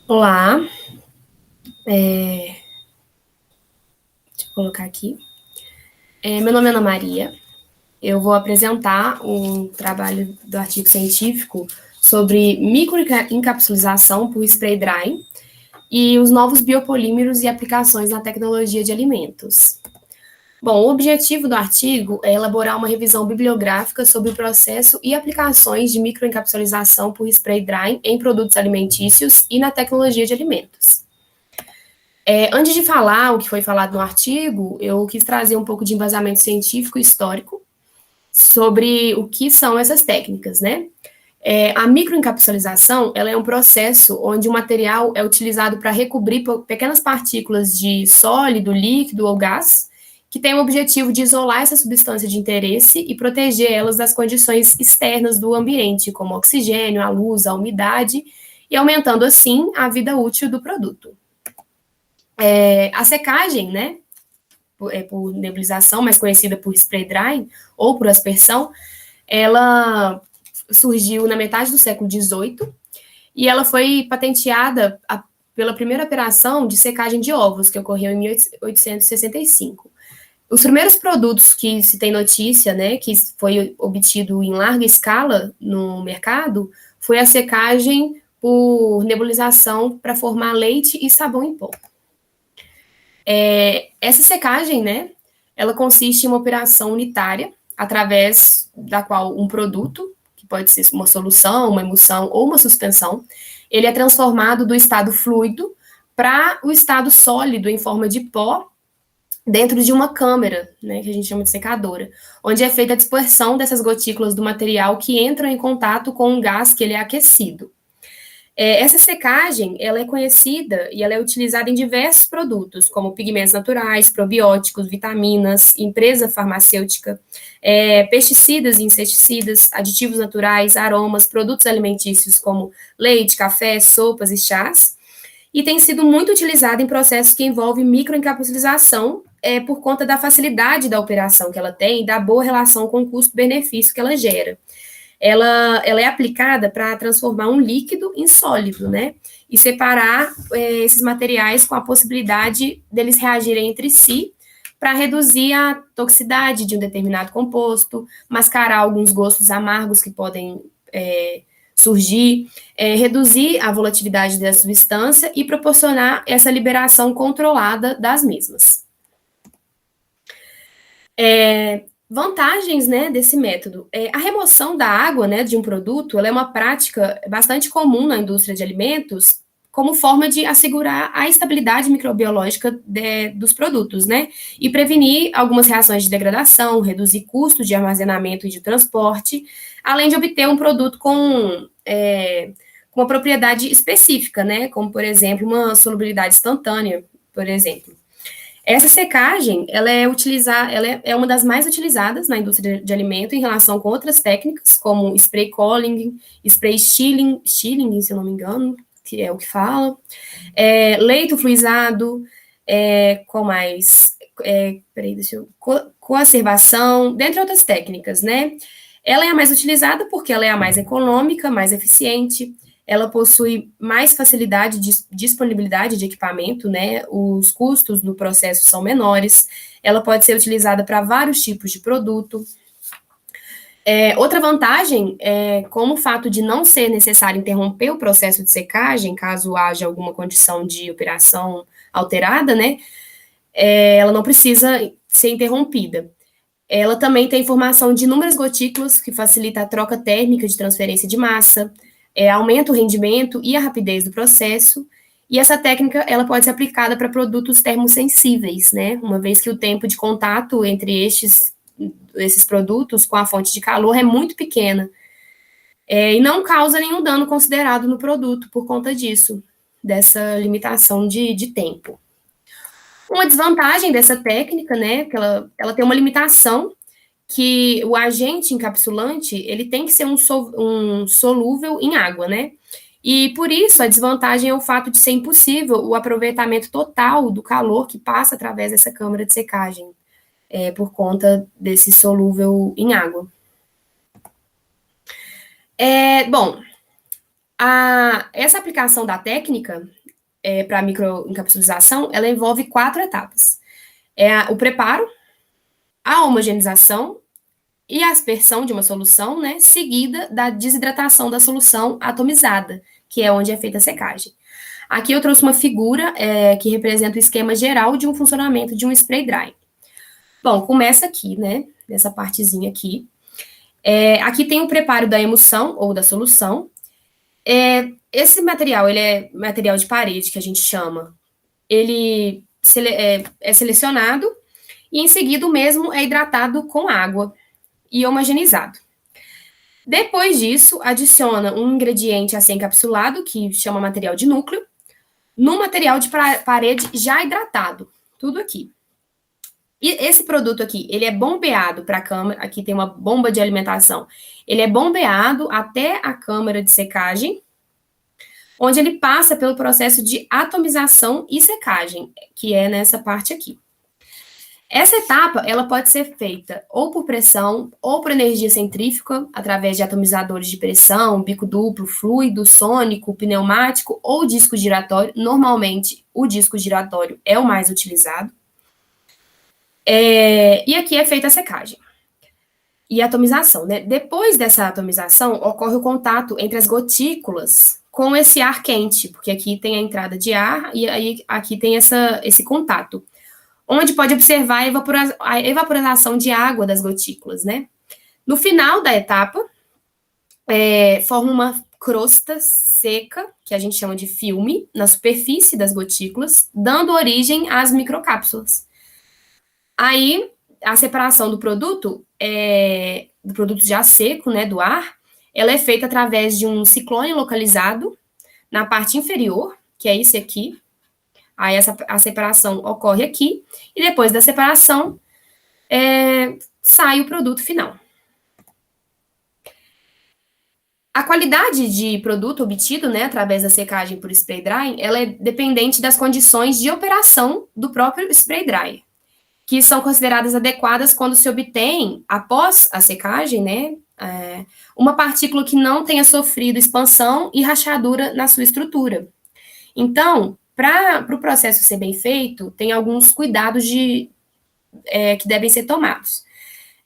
Olá, deixa eu colocar aqui. Meu nome é Ana Maria. Eu vou apresentar um trabalho do artigo científico sobre microencapsulação por spray drying e os novos biopolímeros e aplicações na tecnologia de alimentos. Bom, o objetivo do artigo é elaborar uma revisão bibliográfica sobre o processo e aplicações de microencapsulação por spray drying em produtos alimentícios e na tecnologia de alimentos. Antes de falar o que foi falado no artigo, eu quis trazer um pouco de embasamento científico e histórico sobre o que são essas técnicas, né? A microencapsulação, ela é um processo onde o material é utilizado para recobrir pequenas partículas de sólido, líquido ou gás, que tem o objetivo de isolar essa substância de interesse e proteger elas das condições externas do ambiente, como o oxigênio, a luz, a umidade, e aumentando assim a vida útil do produto. A secagem, né, por nebulização, mais conhecida por spray drying ou por aspersão, ela surgiu na metade do século XVIII e ela foi patenteada pela primeira operação de secagem de ovos, que ocorreu em 1865. Os primeiros produtos que se tem notícia, né, que foi obtido em larga escala no mercado, foi a secagem por nebulização para formar leite e sabão em pó. Essa secagem, né, ela consiste em uma operação unitária, através da qual um produto, que pode ser uma solução, uma emulsão ou uma suspensão, ele é transformado do estado fluido para o estado sólido em forma de pó dentro de uma câmara, né, que a gente chama de secadora, onde é feita a dispersão dessas gotículas do material que entram em contato com um gás que ele é aquecido. Essa secagem, ela é conhecida e ela é utilizada em diversos produtos, como pigmentos naturais, probióticos, vitaminas, empresa farmacêutica, pesticidas e inseticidas, aditivos naturais, aromas, produtos alimentícios como leite, café, sopas e chás, e tem sido muito utilizada em processos que envolvem microencapsulação, por conta da facilidade da operação que ela tem e da boa relação com o custo-benefício que ela gera. Ela é aplicada para transformar um líquido em sólido, né? E separar esses materiais com a possibilidade deles reagirem entre si para reduzir a toxicidade de um determinado composto, mascarar alguns gostos amargos que podem surgir, reduzir a volatilidade da substância e proporcionar essa liberação controlada das mesmas. Vantagens, né, desse método. A remoção da água, né, de um produto, ela é uma prática bastante comum na indústria de alimentos, como forma de assegurar a estabilidade microbiológica dos produtos, né, e prevenir algumas reações de degradação, reduzir custos de armazenamento e de transporte, além de obter um produto com uma propriedade específica, né, como, por exemplo, uma solubilidade instantânea, por exemplo. Essa secagem, ela é uma das mais utilizadas na indústria de alimento em relação com outras técnicas, como spray culling, spray chilling, se eu não me engano, que é o que fala, leito fluizado, qual mais? Coacervação, dentre outras técnicas, né? Ela é a mais utilizada porque ela é a mais econômica, mais eficiente, ela possui mais facilidade de disponibilidade de equipamento, né? Os custos do processo são menores, ela pode ser utilizada para vários tipos de produto. Outra vantagem é como o fato de não ser necessário interromper o processo de secagem, caso haja alguma condição de operação alterada, né? Ela não precisa ser interrompida. Ela também tem formação de inúmeras gotículas, que facilita a troca térmica de transferência de massa, aumenta o rendimento e a rapidez do processo, e essa técnica ela pode ser aplicada para produtos termosensíveis, né? Uma vez que o tempo de contato entre esses produtos com a fonte de calor é muito pequena, e não causa nenhum dano considerado no produto por conta disso, dessa limitação de tempo. Uma desvantagem dessa técnica, né, que ela tem uma limitação que o agente encapsulante, ele tem que ser um solúvel em água, né? E por isso a desvantagem é o fato de ser impossível o aproveitamento total do calor que passa através dessa câmara de secagem, por conta desse solúvel em água. Bom, Essa aplicação da técnica para microencapsulização, ela envolve 4 etapas. O preparo, a homogeneização e a aspersão de uma solução, né, seguida da desidratação da solução atomizada, que é onde é feita a secagem. Aqui eu trouxe uma figura que representa o esquema geral de um funcionamento de um spray dry. Bom, começa aqui, né, nessa partezinha aqui. Aqui tem o preparo da emulsão ou da solução. Esse material, ele é material de parede, que a gente chama. Ele é selecionado e, em seguida, o mesmo é hidratado com água e homogeneizado. Depois disso, adiciona um ingrediente a ser encapsulado, que chama material de núcleo, no material de parede já hidratado. Tudo aqui. E esse produto aqui, ele é bombeado para a câmara, aqui tem uma bomba de alimentação. Ele é bombeado até a câmara de secagem, onde ele passa pelo processo de atomização e secagem, que é nessa parte aqui. Essa etapa, ela pode ser feita ou por pressão, ou por energia centrífuga, através de atomizadores de pressão, bico duplo, fluido, sônico, pneumático ou disco giratório. Normalmente, o disco giratório é o mais utilizado. E aqui é feita a secagem e a atomização, né? Depois dessa atomização, ocorre o contato entre as gotículas com esse ar quente, porque aqui tem a entrada de ar e aí aqui tem esse contato, onde pode observar a evaporização de água das gotículas, né? No final da etapa, forma uma crosta seca, que a gente chama de filme, na superfície das gotículas, dando origem às microcápsulas. Aí, a separação do produto já seco, né, do ar, ela é feita através de um ciclone localizado na parte inferior, que é esse aqui. Aí a separação ocorre aqui, e depois da separação, sai o produto final. A qualidade de produto obtido, né, através da secagem por spray drying, ela é dependente das condições de operação do próprio spray dryer, que são consideradas adequadas quando se obtém, após a secagem, né, uma partícula que não tenha sofrido expansão e rachadura na sua estrutura. Então, para o processo ser bem feito, tem alguns cuidados que devem ser tomados.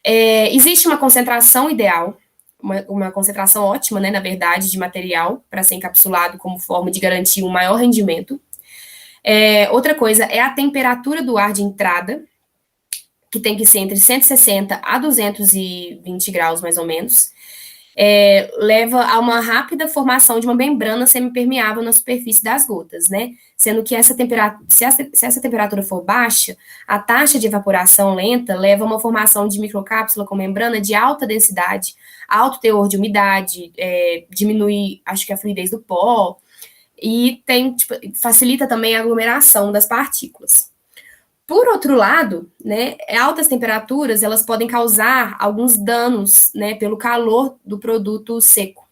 Existe uma concentração ideal, uma concentração ótima, né, na verdade, de material para ser encapsulado como forma de garantir um maior rendimento. Outra coisa é a temperatura do ar de entrada, que tem que ser entre 160 a 220 graus, mais ou menos. Leva a uma rápida formação de uma membrana semipermeável na superfície das gotas, né? Sendo que se essa temperatura for baixa, a taxa de evaporação lenta leva a uma formação de microcápsula com membrana de alta densidade, alto teor de umidade, diminui, acho que a fluidez do pó, e facilita também a aglomeração das partículas. Por outro lado, né, altas temperaturas, elas podem causar alguns danos, né, pelo calor do produto seco.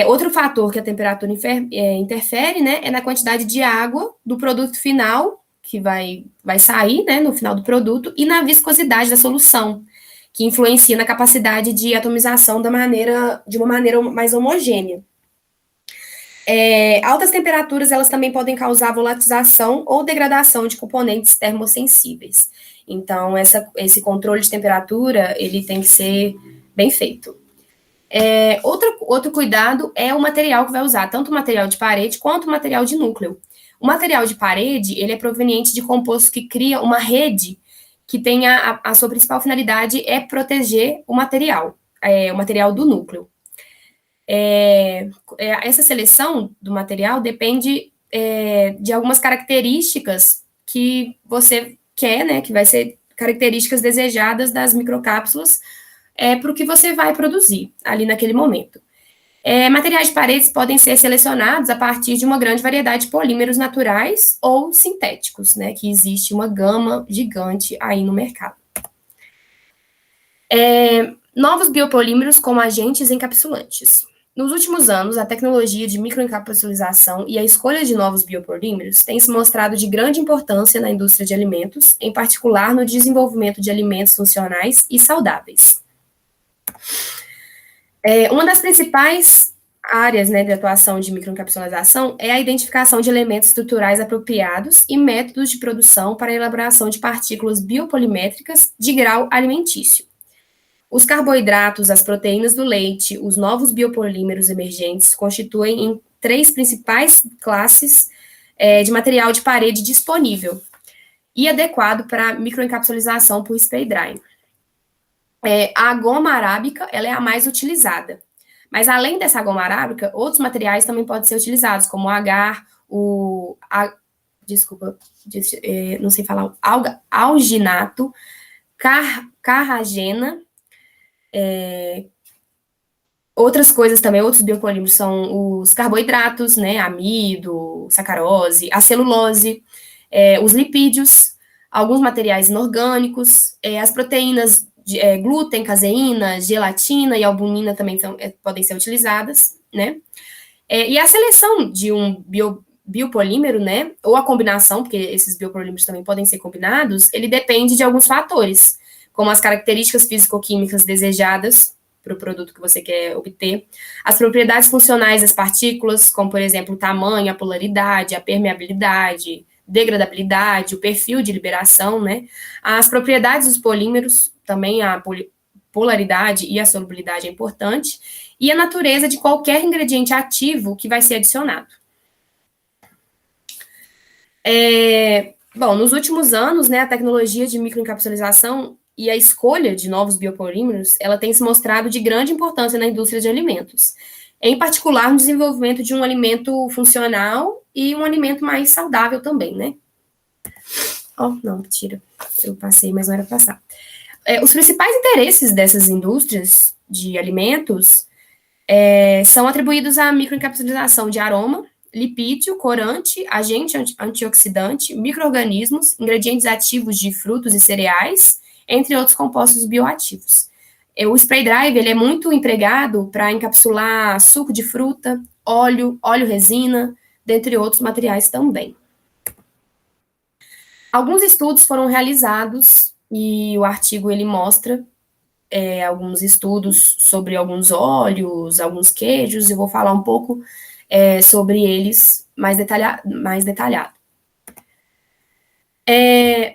Outro fator que a temperatura interfere, né, é na quantidade de água do produto final, que vai sair, né, no final do produto, e na viscosidade da solução, que influencia na capacidade de atomização de uma maneira mais homogênea. Altas temperaturas, elas também podem causar volatização ou degradação de componentes termossensíveis. Então, esse controle de temperatura, ele tem que ser bem feito. Outro cuidado é o material que vai usar, tanto o material de parede quanto o material de núcleo. O material de parede, ele é proveniente de composto que cria uma rede que tem a sua principal finalidade é proteger o material do núcleo. Essa seleção do material depende de algumas características que você quer, né, que vai ser características desejadas das microcápsulas para o que você vai produzir ali naquele momento. Materiais de paredes podem ser selecionados a partir de uma grande variedade de polímeros naturais ou sintéticos, né, que existe uma gama gigante aí no mercado. Novos biopolímeros como agentes encapsulantes. Nos últimos anos, a tecnologia de microencapsulização e a escolha de novos biopolímeros tem se mostrado de grande importância na indústria de alimentos, em particular no desenvolvimento de alimentos funcionais e saudáveis. Uma das principais áreas, né, de atuação de microencapsulação é a identificação de elementos estruturais apropriados e métodos de produção para a elaboração de partículas biopolimétricas de grau alimentício. Os carboidratos, as proteínas do leite, os novos biopolímeros emergentes constituem em 3 principais classes de material de parede disponível e adequado para microencapsulização por spray drying. A goma arábica, ela é a mais utilizada. Mas além dessa goma arábica, outros materiais também podem ser utilizados, como o agar, não sei falar, alginato, carragena, outras coisas também, outros biopolímeros são os carboidratos, né, amido, sacarose, a celulose, os lipídios, alguns materiais inorgânicos, as proteínas glúten, caseína, gelatina e albumina também podem ser utilizadas, né? E a seleção de um biopolímero, né, ou a combinação, porque esses biopolímeros também podem ser combinados, ele depende de alguns fatores, como as características físico-químicas desejadas para o produto que você quer obter, as propriedades funcionais das partículas, como, por exemplo, o tamanho, a polaridade, a permeabilidade, degradabilidade, o perfil de liberação, né? As propriedades dos polímeros, também a polaridade e a solubilidade é importante, e a natureza de qualquer ingrediente ativo que vai ser adicionado. Bom, nos últimos anos, né, a tecnologia de microencapsulização e a escolha de novos biopolímeros, ela tem se mostrado de grande importância na indústria de alimentos, em particular no desenvolvimento de um alimento funcional e um alimento mais saudável também, né? Não, tira, eu passei, mas não era passar. Os principais interesses dessas indústrias de alimentos são atribuídos à microencapsulização de aroma, lipídio, corante, agente antioxidante, micro-organismos, ingredientes ativos de frutos e cereais, entre outros compostos bioativos. O spray dry ele é muito empregado para encapsular suco de fruta, óleo resina, dentre outros materiais também. Alguns estudos foram realizados e o artigo ele mostra alguns estudos sobre alguns óleos, alguns queijos, e eu vou falar um pouco sobre eles mais detalhado.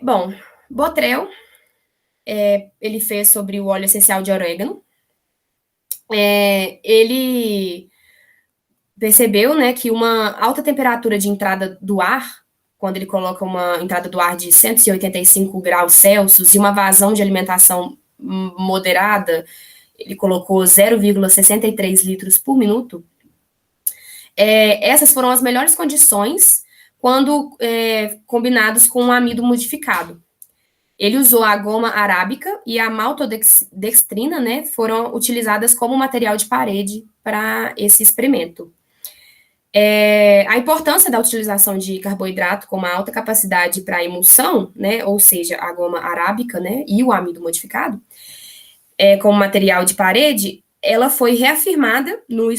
Bom, Botrel, ele fez sobre o óleo essencial de orégano. Ele percebeu, né, que uma alta temperatura de entrada do ar, quando ele coloca uma entrada do ar de 185 graus Celsius e uma vazão de alimentação moderada, ele colocou 0,63 litros por minuto, essas foram as melhores condições quando combinados com um amido modificado. Ele usou a goma arábica e a maltodextrina, né, foram utilizadas como material de parede para esse experimento. A importância da utilização de carboidrato com uma alta capacidade para emulsão, né, ou seja, a goma arábica, né, e o amido modificado, como material de parede, ela foi reafirmada no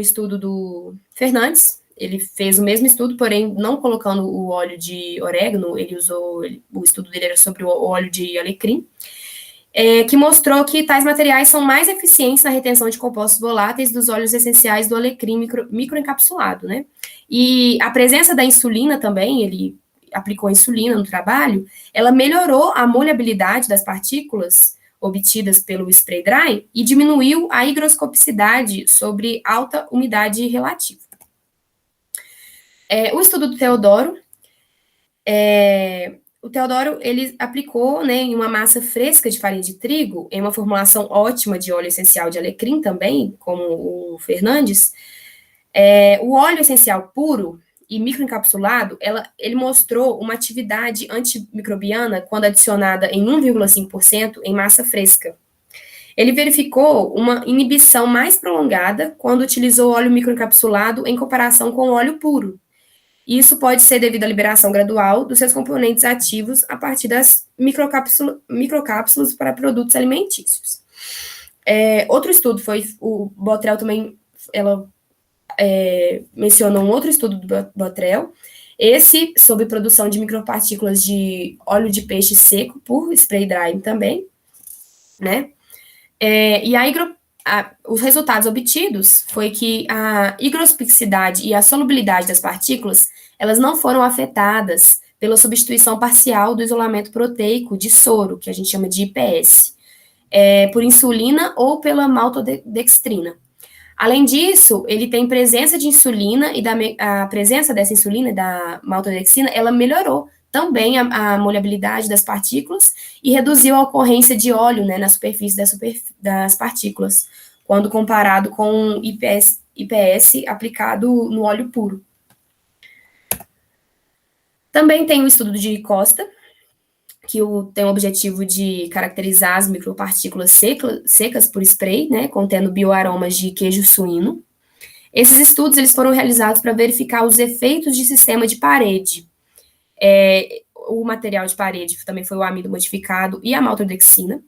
estudo do Fernandes. Ele fez o mesmo estudo, porém não colocando o óleo de orégano, o estudo dele era sobre o óleo de alecrim, que mostrou que tais materiais são mais eficientes na retenção de compostos voláteis dos óleos essenciais do alecrim microencapsulado, né? E a presença da insulina também, ele aplicou insulina no trabalho, ela melhorou a molhabilidade das partículas obtidas pelo spray dry e diminuiu a higroscopicidade sobre alta umidade relativa. O estudo do Teodoro, ele aplicou, né, em uma massa fresca de farinha de trigo, em uma formulação ótima de óleo essencial de alecrim também, como o Fernandes, o óleo essencial puro e microencapsulado, ele mostrou uma atividade antimicrobiana quando adicionada em 1,5% em massa fresca. Ele verificou uma inibição mais prolongada quando utilizou óleo microencapsulado em comparação com o óleo puro. Isso pode ser devido à liberação gradual dos seus componentes ativos a partir das microcápsulas para produtos alimentícios. Outro estudo foi, o Botrel também, ela mencionou um outro estudo do Botrel, esse sobre produção de micropartículas de óleo de peixe seco por spray drying também, né? E a os resultados obtidos foi que a higrospicidade e a solubilidade das partículas, elas não foram afetadas pela substituição parcial do isolamento proteico de soro, que a gente chama de IPS, por insulina ou pela maltodextrina. Além disso, ele tem presença de insulina e a presença dessa insulina e da maltodextrina, ela melhorou também a molhabilidade das partículas e reduziu a ocorrência de óleo, né, na superfície das partículas, quando comparado com IPS aplicado no óleo puro. Também tem o estudo de Costa, que tem o objetivo de caracterizar as micropartículas secas por spray, né, contendo bioaromas de queijo suíno. Esses estudos eles foram realizados para verificar os efeitos de sistema de parede. O material de parede também foi o amido modificado e a maltodextrina,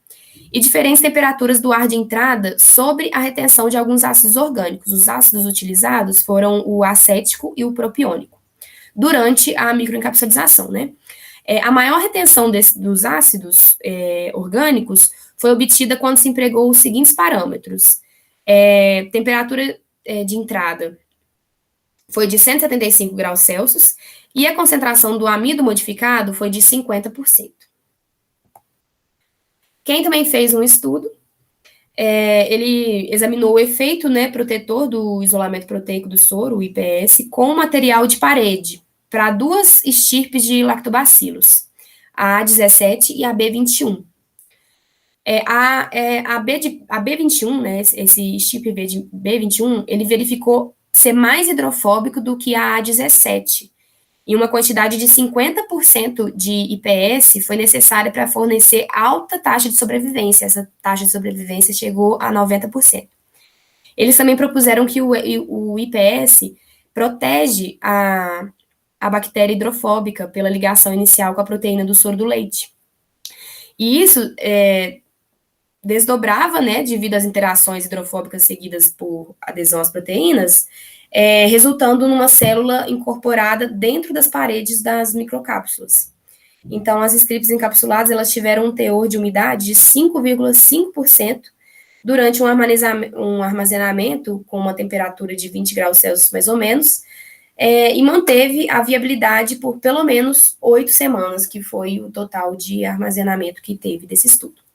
e diferentes temperaturas do ar de entrada sobre a retenção de alguns ácidos orgânicos. Os ácidos utilizados foram o acético e o propiônico, durante a microencapsulização, né? A maior retenção dos ácidos orgânicos foi obtida quando se empregou os seguintes parâmetros. Temperatura de entrada foi de 175 graus Celsius e a concentração do amido modificado foi de 50%. Quem também fez um estudo, ele examinou o efeito, né, protetor do isolamento proteico do soro, o IPS, com material de parede, para duas estirpes de lactobacilos, a A17 e a B21. A B21, né, esse estirpe B21, ele verificou ser mais hidrofóbico do que a A17, e uma quantidade de 50% de IPS foi necessária para fornecer alta taxa de sobrevivência. Essa taxa de sobrevivência chegou a 90%. Eles também propuseram que o IPS protege a bactéria hidrofóbica pela ligação inicial com a proteína do soro do leite. E isso desdobrava, né, devido às interações hidrofóbicas seguidas por adesão às proteínas, resultando numa célula incorporada dentro das paredes das microcápsulas. Então, as strips encapsuladas, elas tiveram um teor de umidade de 5,5% durante um armazenamento com uma temperatura de 20 graus Celsius, mais ou menos, e manteve a viabilidade por pelo menos 8 semanas, que foi o total de armazenamento que teve desse estudo.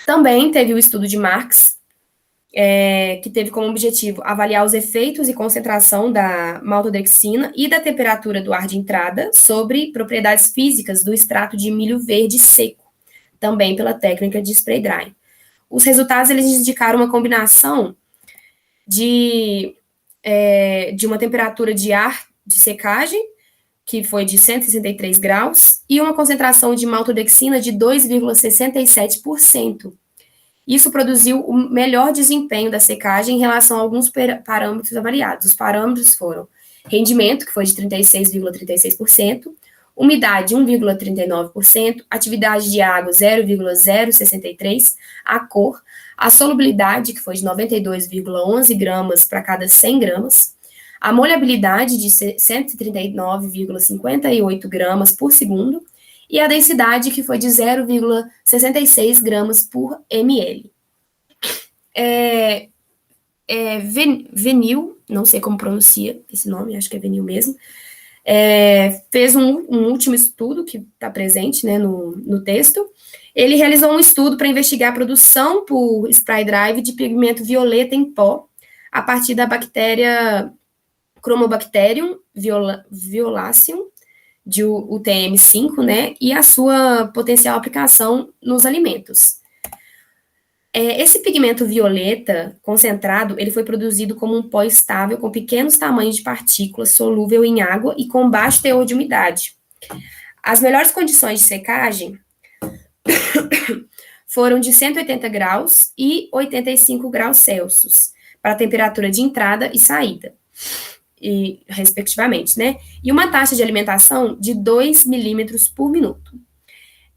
Também teve o estudo de Marx, que teve como objetivo avaliar os efeitos e concentração da maltodextrina e da temperatura do ar de entrada sobre propriedades físicas do extrato de milho verde seco, também pela técnica de spray drying. Os resultados, eles indicaram uma combinação de uma temperatura de ar de secagem, que foi de 163 graus, e uma concentração de maltodextrina de 2,67%. Isso produziu o melhor desempenho da secagem em relação a alguns parâmetros avaliados. Os parâmetros foram rendimento, que foi de 36,36%, umidade 1,39%, atividade de água 0,063%, a cor, a solubilidade, que foi de 92,11 gramas para cada 100 gramas, a molhabilidade de 139,58 gramas por segundo, e a densidade, que foi de 0,66 gramas por ml. Venil, não sei como pronuncia esse nome, acho que é Venil mesmo, fez um último estudo que está presente, né, no texto. Ele realizou um estudo para investigar a produção por spray dry de pigmento violeta em pó a partir da bactéria Chromobacterium violaceum, de UTM5, né, e a sua potencial aplicação nos alimentos. Esse pigmento violeta concentrado, ele foi produzido como um pó estável com pequenos tamanhos de partículas, solúvel em água e com baixo teor de umidade. As melhores condições de secagem foram de 180 graus e 85 graus Celsius, para a temperatura de entrada e saída, respectivamente, né? E uma taxa de alimentação de 2 milímetros por minuto.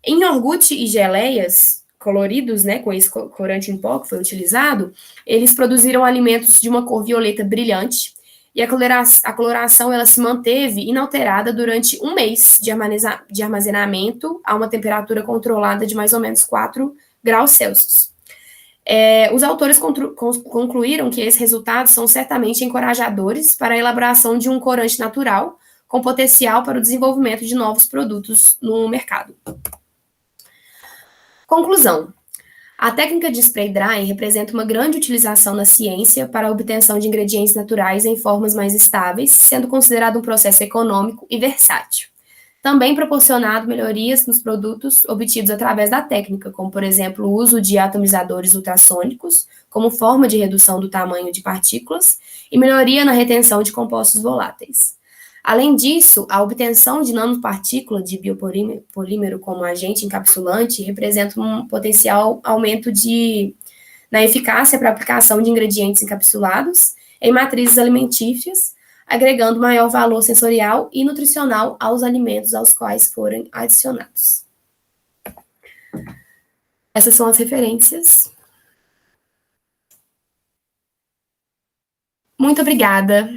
Em iogurte e geleias coloridos, né, com esse corante em pó que foi utilizado, eles produziram alimentos de uma cor violeta brilhante, e a coloração ela se manteve inalterada durante um mês de armazenamento a uma temperatura controlada de mais ou menos 4 graus Celsius. Os autores concluíram que esses resultados são certamente encorajadores para a elaboração de um corante natural com potencial para o desenvolvimento de novos produtos no mercado. Conclusão. A técnica de spray drying representa uma grande utilização na ciência para a obtenção de ingredientes naturais em formas mais estáveis, sendo considerado um processo econômico e versátil. Também proporcionado melhorias nos produtos obtidos através da técnica, como, por exemplo, o uso de atomizadores ultrassônicos, como forma de redução do tamanho de partículas, e melhoria na retenção de compostos voláteis. Além disso, a obtenção de nanopartícula de biopolímero como agente encapsulante representa um potencial aumento na eficácia para a aplicação de ingredientes encapsulados em matrizes alimentícias, agregando maior valor sensorial e nutricional aos alimentos aos quais forem adicionados. Essas são as referências. Muito obrigada.